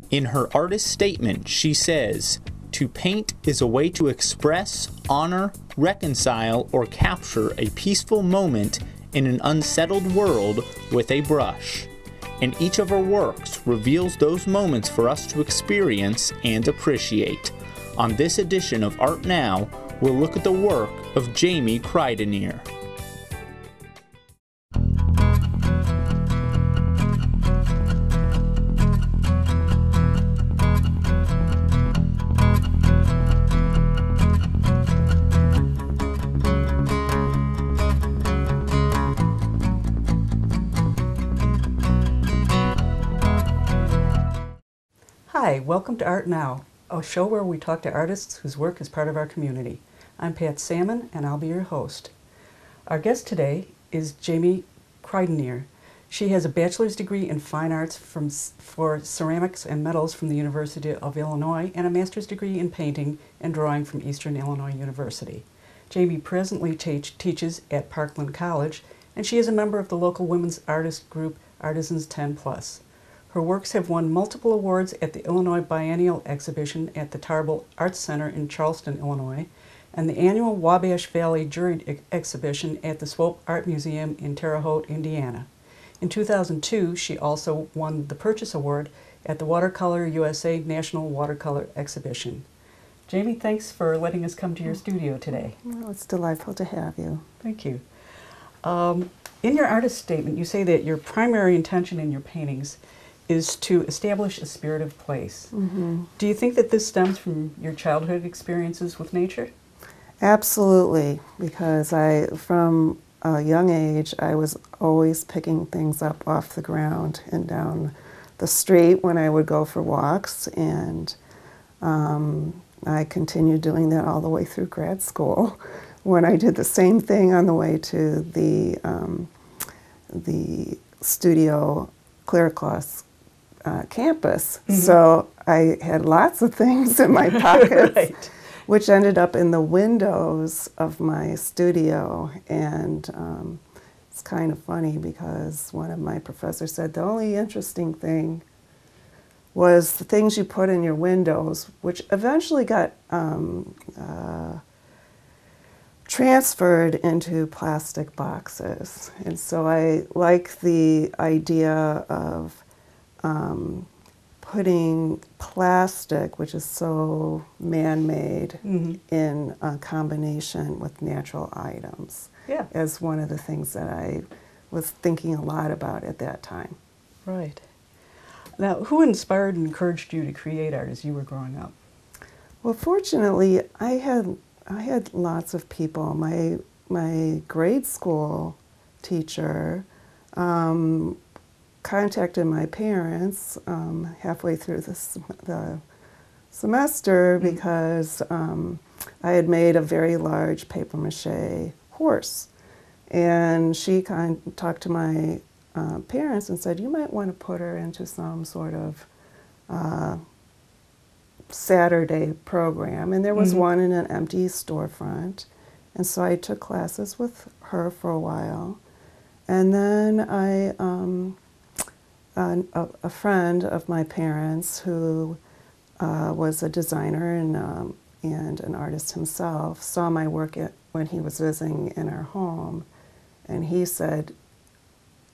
In her artist statement, she says, "To paint is a way to express, honor, reconcile, or capture a peaceful moment in an unsettled world with a brush. And each of her works reveals those moments for us to experience and appreciate." On this edition of Art Now, we'll look at the work of Jamie Kruidenier. Hi, welcome to Art Now, a show where we talk to artists whose work is part of our community. I'm Pat Sammann, and I'll be your host. Our guest today is Jamie Kruidenier. She has a bachelor's degree in fine arts for ceramics and metals from the University of Illinois and a master's degree in painting and drawing from Eastern Illinois University. Jamie presently teaches at Parkland College, and she is a member of the local women's artist group Artisans 10+. Her works have won multiple awards at the Illinois Biennial Exhibition at the Tarbell Arts Center in Charleston, Illinois, and the annual Wabash Valley Juried Exhibition at the Swope Art Museum in Terre Haute, Indiana. In 2002, she also won the Purchase Award at the Watercolor USA National Watercolor Exhibition. Jamie, thanks for letting us come to your studio today. Well, it's delightful to have you. Thank you. In your artist statement, you say that your primary intention in your paintings is to establish a spirit of place. Mm-hmm. Do you think that this stems from your childhood experiences with nature? Absolutely, because from a young age, I was always picking things up off the ground and down the street when I would go for walks, and I continued doing that all the way through grad school, when I did the same thing on the way to the studio Claricloss campus. Mm-hmm. So I had lots of things in my pockets, Right. which ended up in the windows of my studio. And it's kind of funny because one of my professors said the only interesting thing was the things you put in your windows, which eventually got transferred into plastic boxes. And so I like the idea of putting plastic, which is so man-made, Mm-hmm. in a combination with natural items, Yeah. as one of the things that I was thinking a lot about at that time. Right. Now, who inspired and encouraged you to create art as you were growing up? Well, fortunately, I had lots of people. My grade school teacher contacted my parents halfway through the semester because I had made a very large papier-mâché horse. And she talked to my parents and said, you might want to put her into some sort of Saturday program. And there was Mm-hmm. one in an empty storefront. And so I took classes with her for a while. And then a friend of my parents who was a designer and an artist himself saw my work when he was visiting in our home, and he said,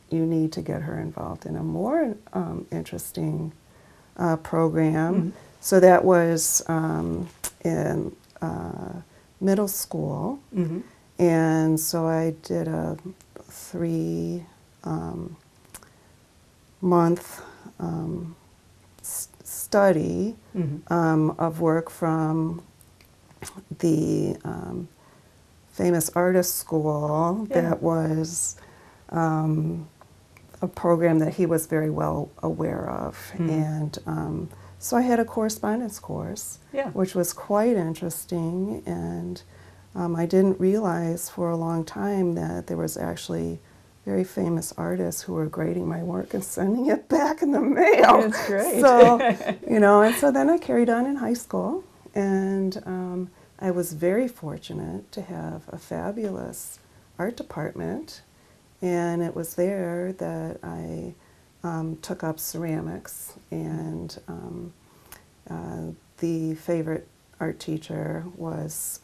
you need to get her involved in a more interesting program. Mm-hmm. So that was in middle school, Mm-hmm. and so I did a 3-month study Mm-hmm. of work from the famous artist school. Yeah. That was a program that he was very well aware of. Mm-hmm. And so I had a correspondence course, Yeah. which was quite interesting, and I didn't realize for a long time that there was actually very famous artists who were grading my work and sending it back in the mail. That's great. So, and so then I carried on in high school, and I was very fortunate to have a fabulous art department, and it was there that I took up ceramics, and the favorite art teacher was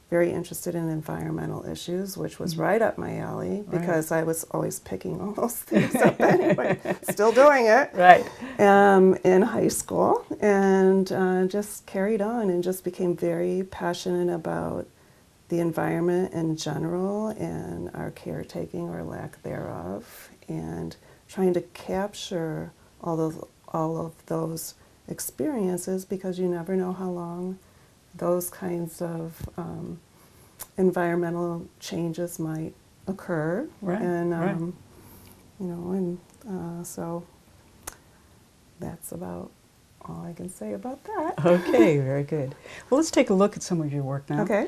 very interested in environmental issues, which was right up my alley because I was always picking all those things up anyway, still doing it in high school, and just carried on and just became very passionate about the environment in general and our caretaking or lack thereof, and trying to capture all of those experiences, because you never know how long those kinds of environmental changes might occur, and you know, and so that's about all I can say about that. Okay, very good. Well, let's take a look at some of your work now. Okay.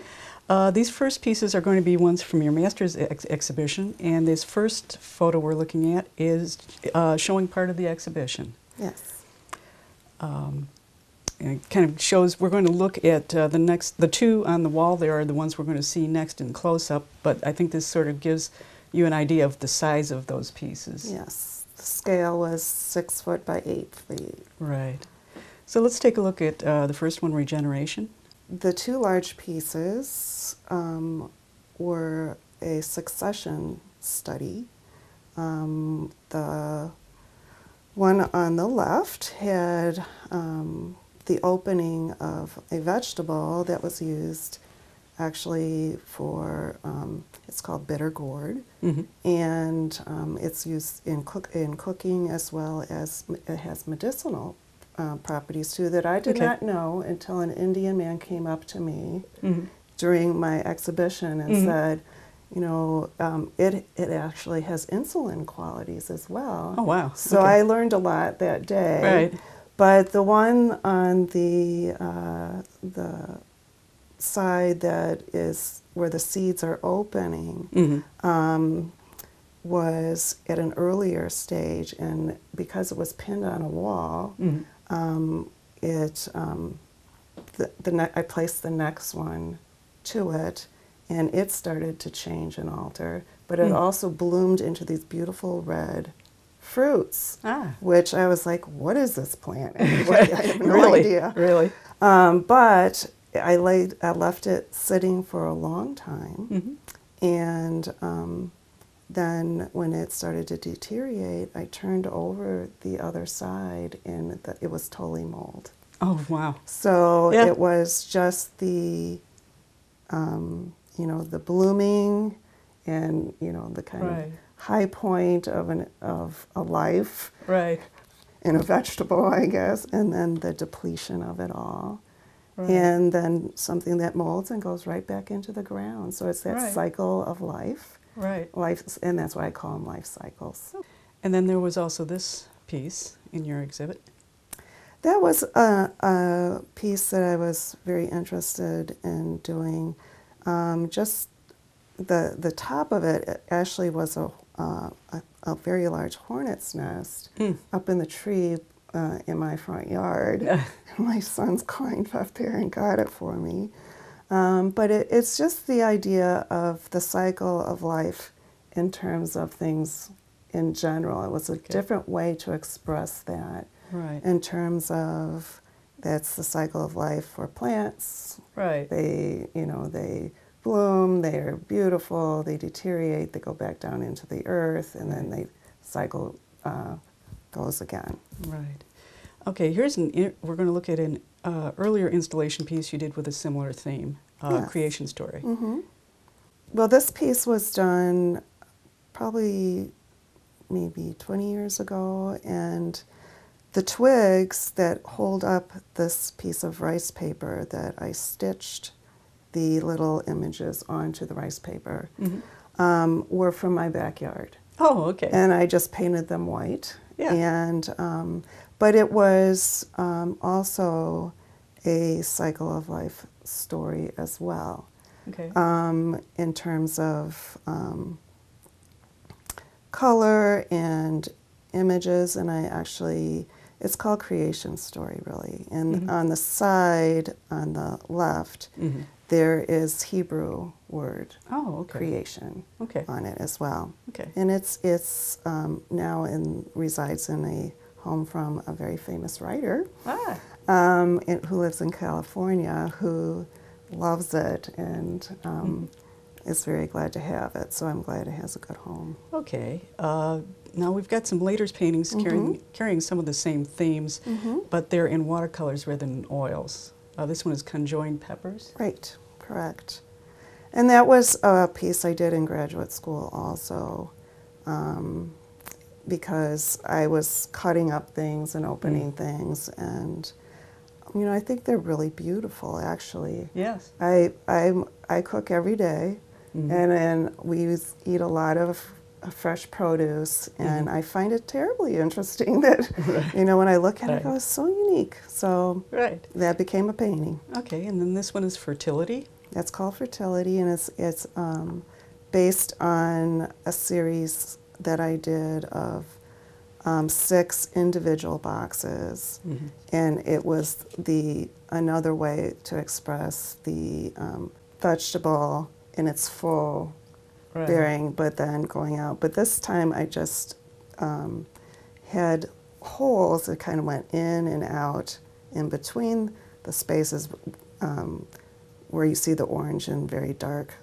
These first pieces are going to be ones from your master's exhibition, and this first photo we're looking at is showing part of the exhibition. Yes. And it kind of shows, we're going to look at the two on the wall there are the ones we're going to see next in close-up, but I think this sort of gives you an idea of the size of those pieces. Yes. The scale was 6 foot by 8 feet. Right. So let's take a look at the first one, Regeneration. The two large pieces were a succession study. The one on the left had the opening of a vegetable that was used actually for, it's called bitter gourd, and it's used in cooking, as well as it has medicinal properties too, that I did not know until an Indian man came up to me during my exhibition and said, you know, it actually has insulin qualities as well. Oh, wow. So I learned a lot that day. Right. But the one on the side that is where the seeds are opening was at an earlier stage, and because it was pinned on a wall, I placed the next one to it, and it started to change and alter, but it also bloomed into these beautiful red fruits, which I was like, what is this plant? I have no idea. Really? But I left it sitting for a long time, and then when it started to deteriorate, I turned over the other side, and it was totally mold. Oh, wow. So it was just the, you know, the blooming and, you know, the kind of high point of a life in a vegetable, I guess, and then the depletion of it all. And then something that molds and goes right back into the ground. So it's that cycle of life. Life, and that's why I call them life cycles. And then there was also this piece in your exhibit. That was a piece that I was very interested in doing. Just the top of it actually was a very large hornet's nest up in the tree in my front yard. My sons climbed up there and got it for me. But it's just the idea of the cycle of life in terms of things in general. It was a different way to express that in terms of that's the cycle of life for plants. They, you know, they bloom, they're beautiful, they deteriorate, they go back down into the earth, and then the cycle goes again. Okay, we're going to look at an earlier installation piece you did with a similar theme, Creation Story. Well, this piece was done probably maybe 20 years ago, and the twigs that hold up this piece of rice paper that I stitched the little images onto the rice paper were from my backyard. Oh, okay. And I just painted them white. And but it was also a cycle of life story as well. In terms of color and images, and I actually It's called Creation Story, really. And on the side, on the left, there is Hebrew word creation on it as well. And it's now resides in a home from a very famous writer who lives in California, who loves it and is very glad to have it. So I'm glad it has a good home. Okay. Now we've got some later paintings carrying some of the same themes, but they're in watercolors rather than oils. This one is Conjoined Peppers. Right, correct. And that was a piece I did in graduate school also, because I was cutting up things and opening things, and you know, I think they're really beautiful, actually. Yes. I cook every day, and then we eat a lot of fresh produce, and I find it terribly interesting that, you know, when I look at it, I go, it's so unique. So that became a painting. Okay, and then this one is Fertility. That's called Fertility, and it's based on a series that I did of 6 individual boxes, and it was another way to express the vegetable in its full bearing, but then going out. But this time I just had holes that kind of went in and out in between the spaces where you see the orange and very dark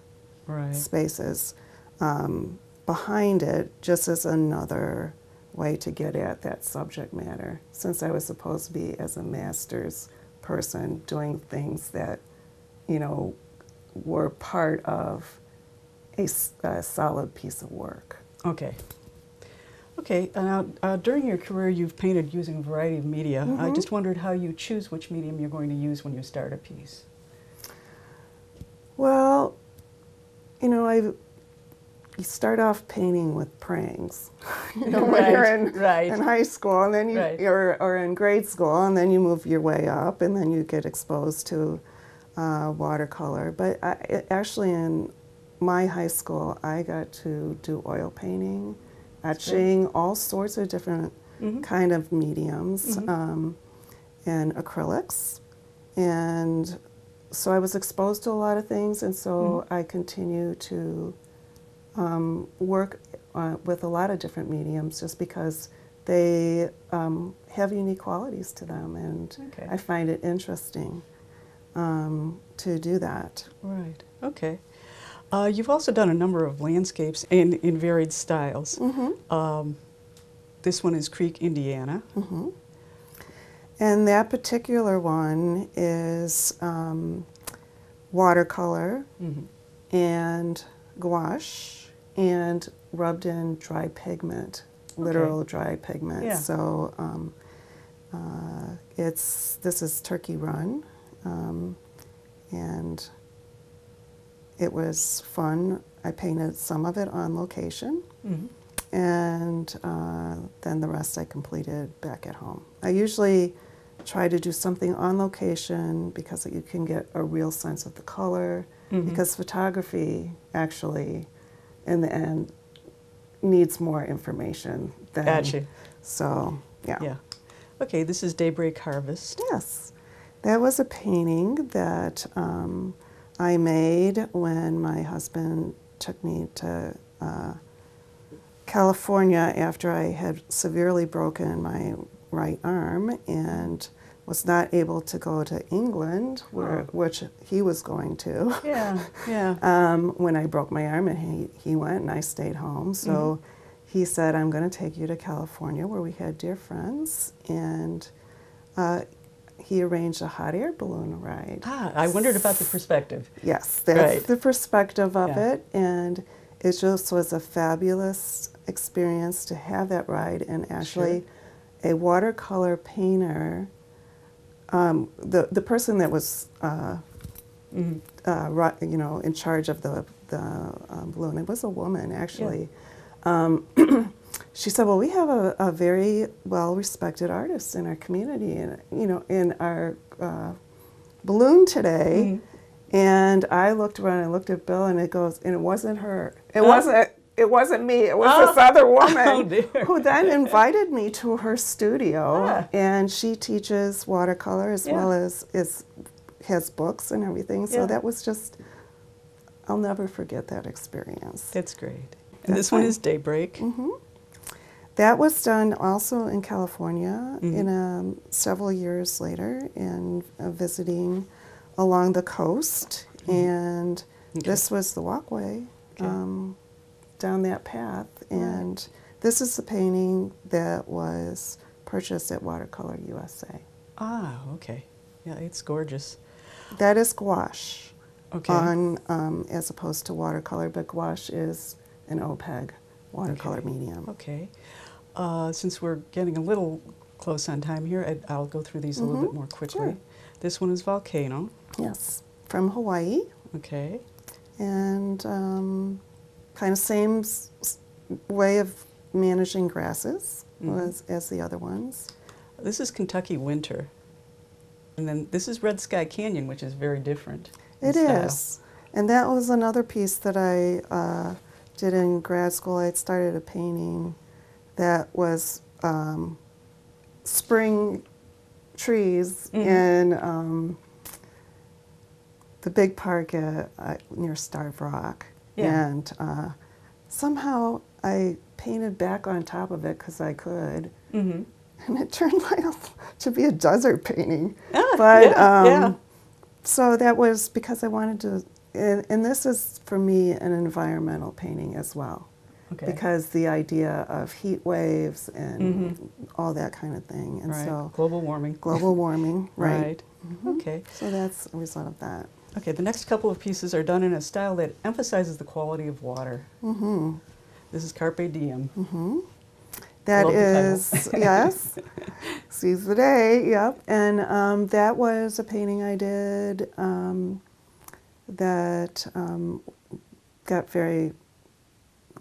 spaces. Behind it, just as another way to get at that subject matter, since I was supposed to be, as a master's person, doing things that, you know, were part of a solid piece of work. Okay. Okay, now during your career you've painted using a variety of media. I just wondered how you choose which medium you're going to use when you start a piece. Well, you know, you start off painting with prangs, you know, when you're in high school, and then or in grade school, and then you move your way up, and then you get exposed to watercolor. But actually, in my high school, I got to do oil painting, etching, all sorts of different kind of mediums, and acrylics, and so I was exposed to a lot of things, and so I continue to work with a lot of different mediums just because they have unique qualities to them, and I find it interesting to do that. Right, okay. You've also done a number of landscapes in varied styles. This one is Creek, Indiana. And that particular one is watercolor and gouache and rubbed in dry pigment, literal dry pigment. So this is Turkey Run, and it was fun. I painted some of it on location, and then the rest I completed back at home. I usually try to do something on location because you can get a real sense of the color, because photography actually, in the end, needs more information than... So, yeah. Okay, this is Daybreak Harvest. Yes. That was a painting that I made when my husband took me to California after I had severely broken my right arm and was not able to go to England, which he was going to. When I broke my arm, and he went, and I stayed home. So he said, I'm going to take you to California, where we had dear friends, and he arranged a hot air balloon ride. I wondered about the perspective. Yes, that's the perspective of it, and it just was a fabulous experience to have that ride, and actually a watercolor painter, the person that was you know, in charge of the balloon, it was a woman actually. She said, well, we have a very well-respected artist in our community, and you know, in our balloon today. And I looked around and looked at Bill, and it goes, and it wasn't her. It wasn't. it wasn't me. It was this other woman Oh, dear. who then invited me to her studio, Ah. and she teaches watercolor as Yeah. well as has books and everything. So Yeah. that was just, I'll never forget that experience. That's great. And That's this one fine. is Daybreak. That was done also in California Mm-hmm. in several years later, and visiting along the coast. And Mm-hmm. Okay. this was the walkway Okay. down that path. And this is the painting that was purchased at Watercolor USA. Ah, okay. Yeah, it's gorgeous. That is gouache Okay. as opposed to watercolor, but gouache is an OPEG watercolor medium. Okay. Since we're getting a little close on time here, I'll go through these a little bit more quickly. Sure. This one is Volcano. Yes, from Hawaii. Okay. And kind of same way of managing grasses as the other ones. This is Kentucky Winter. And then this is Red Sky Canyon, which is very different. in It style. is. And that was another piece that I did in grad school. I started a painting that was spring trees in the big park near Starved Rock. Yeah. And somehow I painted back on top of it because I could. Mm-hmm. And it turned out to be a desert painting. Ah, But yeah. so that was because I wanted to, and this is for me an environmental painting as well. Okay. Because the idea of heat waves and all that kind of thing. And right. so Global warming. global warming, right. Right. Okay. So that's a result of that. Okay, the next couple of pieces are done in a style that emphasizes the quality of water. This is Carpe Diem. That Love the title. is, yes, seize the day, yep. And that was a painting I did that got very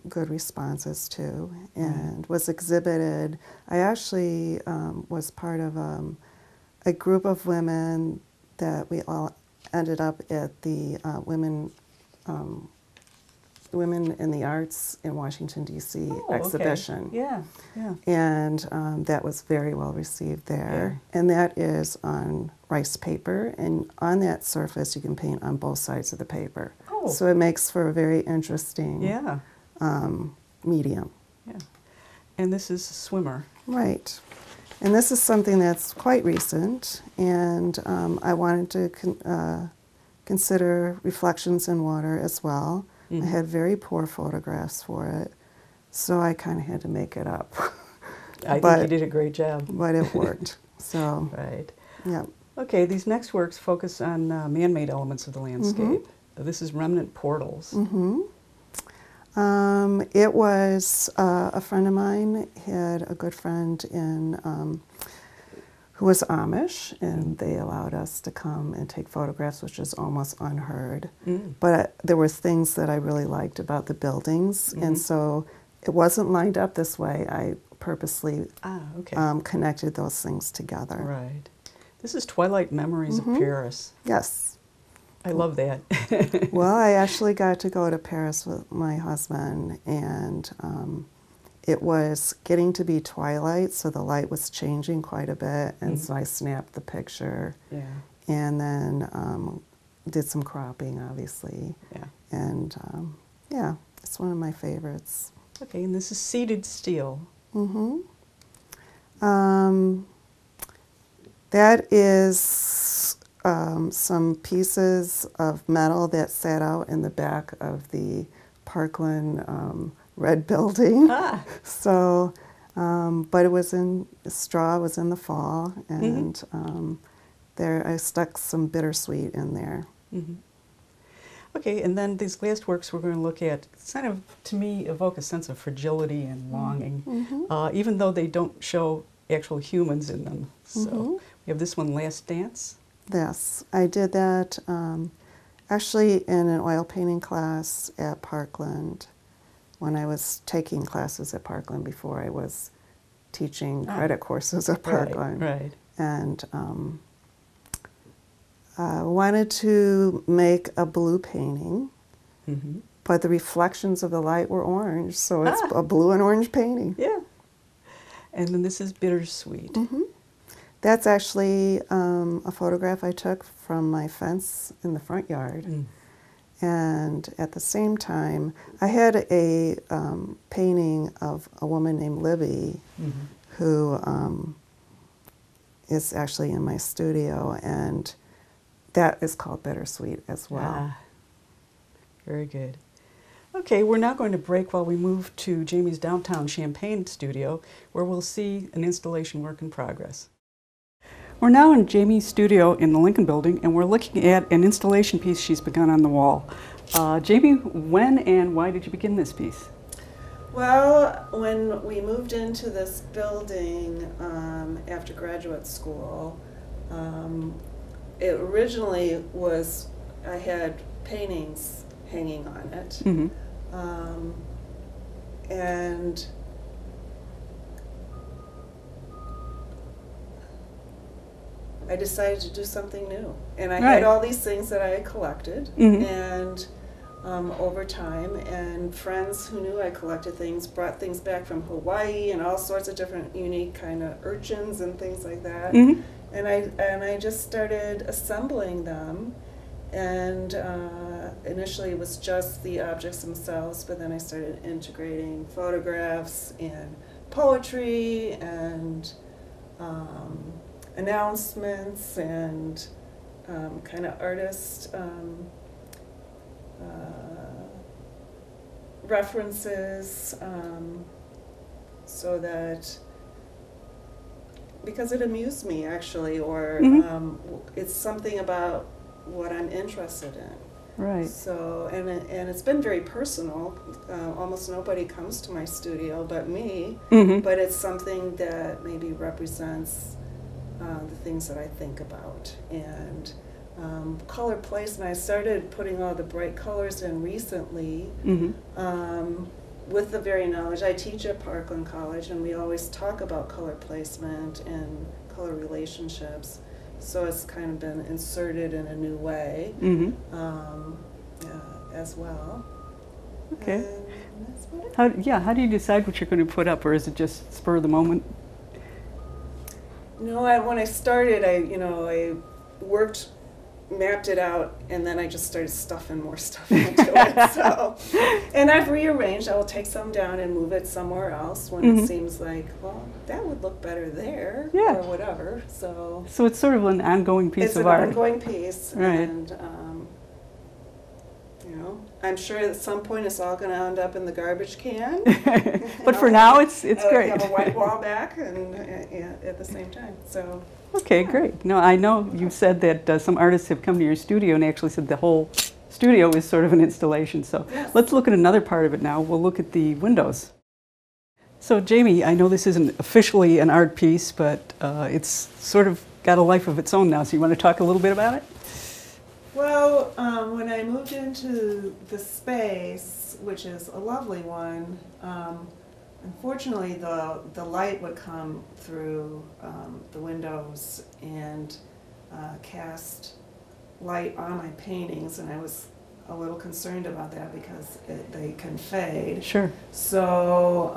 good responses to and was exhibited. I actually was part of a group of women that we all ended up at the Women in the Arts in Washington, D.C. exhibition. Okay. Yeah, yeah. And that was very well received there. Yeah. And that is on rice paper. And on that surface, you can paint on both sides of the paper. Oh. So it makes for a very interesting Yeah, medium. yeah. And this is Swimmer. Right. And this is something that's quite recent. And I wanted to consider reflections in water as well. I had very poor photographs for it, so I kind of had to make it up. I think you did a great job. But it worked. So, Right. yeah. Okay, these next works focus on man-made elements of the landscape. This is Remnant Portals. It was a friend of mine had a good friend in who was Amish, and they allowed us to come and take photographs, which is almost unheard. But there were things that I really liked about the buildings, and so it wasn't lined up this way. I purposely connected those things together. Right. This is Twilight Memories of Paris. Yes. I love that. Well, I actually got to go to Paris with my husband, and it was getting to be twilight, so the light was changing quite a bit, and so I snapped the picture. Yeah. And then did some cropping, obviously. Yeah. And yeah, it's one of my favorites. Okay, and this is Seated Steel. That is some pieces of metal that sat out in the back of the Parkland Red Building. So, but it was in straw. It was in the fall, and there I stuck some bittersweet in there. Okay, and then these last works we're going to look at kind of, to me, evoke a sense of fragility and longing, even though they don't show actual humans in them. So we have this one, Last Dance. Yes, I did that actually in an oil painting class at Parkland when I was taking classes at Parkland before I was teaching credit courses at Parkland. Right. And I wanted to make a blue painting, but the reflections of the light were orange, so it's a blue and orange painting. Yeah. And then this is Bittersweet. Mm-hmm. That's actually a photograph I took from my fence in the front yard. Mm. And at the same time, I had a painting of a woman named Libby, mm-hmm. who is actually in my studio, and that is called Bittersweet as well. Ah, very good. Okay, we're now going to break while we move to Jamie's downtown Champaign studio, where we'll see an installation work in progress. We're now in Jamie's studio in the Lincoln Building, and we're looking at an installation piece she's begun on the wall. Jamie, when and why did you begin this piece? Well, when we moved into this building after graduate school, it originally was, I had paintings hanging on it. Mm-hmm. And I decided to do something new. And I had all these things that I had collected, mm-hmm. and over time, and friends who knew I collected things brought things back from Hawaii and all sorts of different unique kind of urchins and things like that. Mm-hmm. And I just started assembling them, and initially it was just the objects themselves, but then I started integrating photographs and poetry and announcements and kind of artist references, so that, because it amused me actually, or mm-hmm. It's something about what I'm interested in. Right. So, and it's been very personal. Almost nobody comes to my studio but me, mm-hmm. but it's something that maybe represents the things that I think about. And color placement, I started putting all the bright colors in recently, mm-hmm. With the very knowledge. I teach at Parkland College, and we always talk about color placement and color relationships. So it's kind of been inserted in a new way, mm-hmm. As well. Okay. And that's about it. How do you decide what you're going to put up, or is it just spur of the moment? No, when I started, I worked, mapped it out, and then I just started stuffing more stuff into it. So, and I've rearranged. I will take some down and move it somewhere else when mm-hmm. it seems like, well, that would look better there, or whatever. So it's sort of an ongoing piece of art. It's an ongoing piece, right. And I'm sure at some point it's all going to end up in the garbage can. But for now, it's great. Have a white wall back, and at the same time. So. Okay, great. No, I know you said that some artists have come to your studio and actually said the whole studio is sort of an installation. So yes. Let's look at another part of it now. We'll look at the windows. So Jamie, I know this isn't officially an art piece, but it's sort of got a life of its own now. So you want to talk a little bit about it? Well, when I moved into the space, which is a lovely one, unfortunately the light would come through the windows and cast light on my paintings, and I was a little concerned about that because they can fade. Sure. So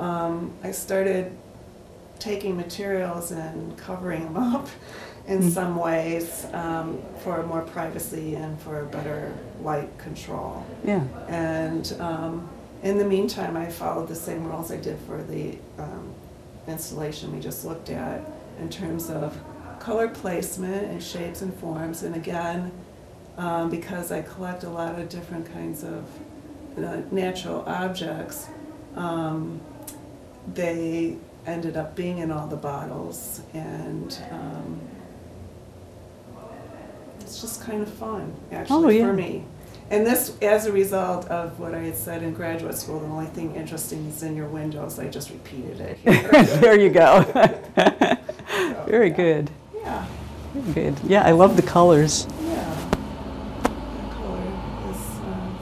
I started taking materials and covering them up in some ways, for more privacy and for better light control. Yeah. And in the meantime, I followed the same rules I did for the installation we just looked at in terms of color placement and shapes and forms. And again, because I collect a lot of different kinds of natural objects, they ended up being in all the bottles, and it's just kind of fun, actually, for me. And this, as a result of what I had said in graduate school, the only thing interesting is in your windows. I just repeated it here. There you go. Very good. Yeah. Very good. Yeah, I love the colors. Yeah. The color is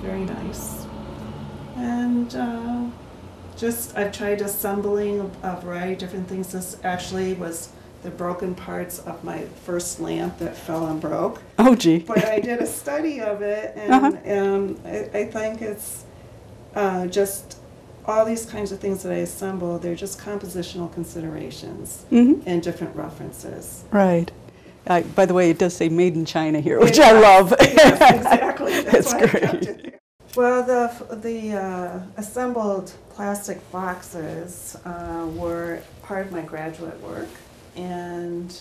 very nice. And I've tried assembling a variety of different things. This actually was the broken parts of my first lamp that fell and broke. Oh, gee. But I did a study of it, and I think it's Just all these kinds of things that I assemble, they're just compositional considerations Mm-hmm. and different references. Right. By the way, it does say made in China here, which I love. Yes, exactly. That's why I great. kept it there. Well, the assembled plastic boxes were part of my graduate work, and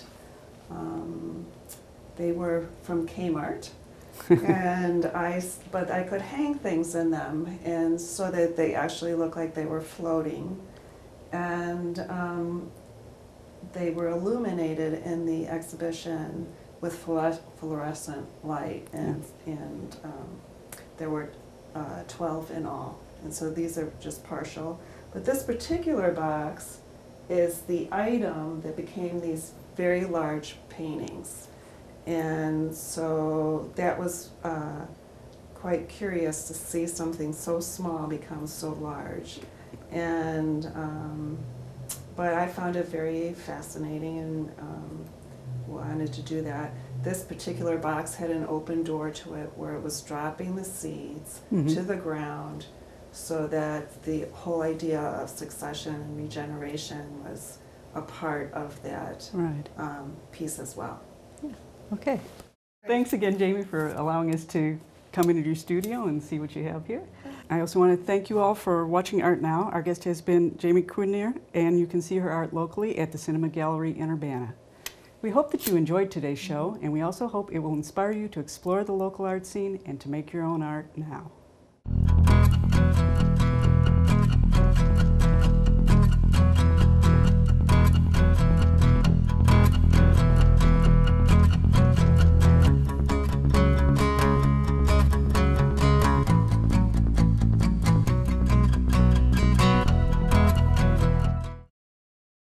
they were from Kmart. But I could hang things in them, and so that they actually looked like they were floating, and they were illuminated in the exhibition with fluorescent light, and there were 12 in all, and so these are just partial. But this particular box is the item that became these very large paintings. And so that was quite curious to see something so small become so large. And but I found it very fascinating and wanted to do that. This particular box had an open door to it where it was dropping the seeds Mm-hmm. to the ground, so that the whole idea of succession and regeneration was a part of that Right. piece as well. Okay. Thanks again, Jamie, for allowing us to come into your studio and see what you have here. I also want to thank you all for watching Art Now. Our guest has been Jamie Kruidenier, and you can see her art locally at the Cinema Gallery in Urbana. We hope that you enjoyed today's show, and we also hope it will inspire you to explore the local art scene and to make your own art now.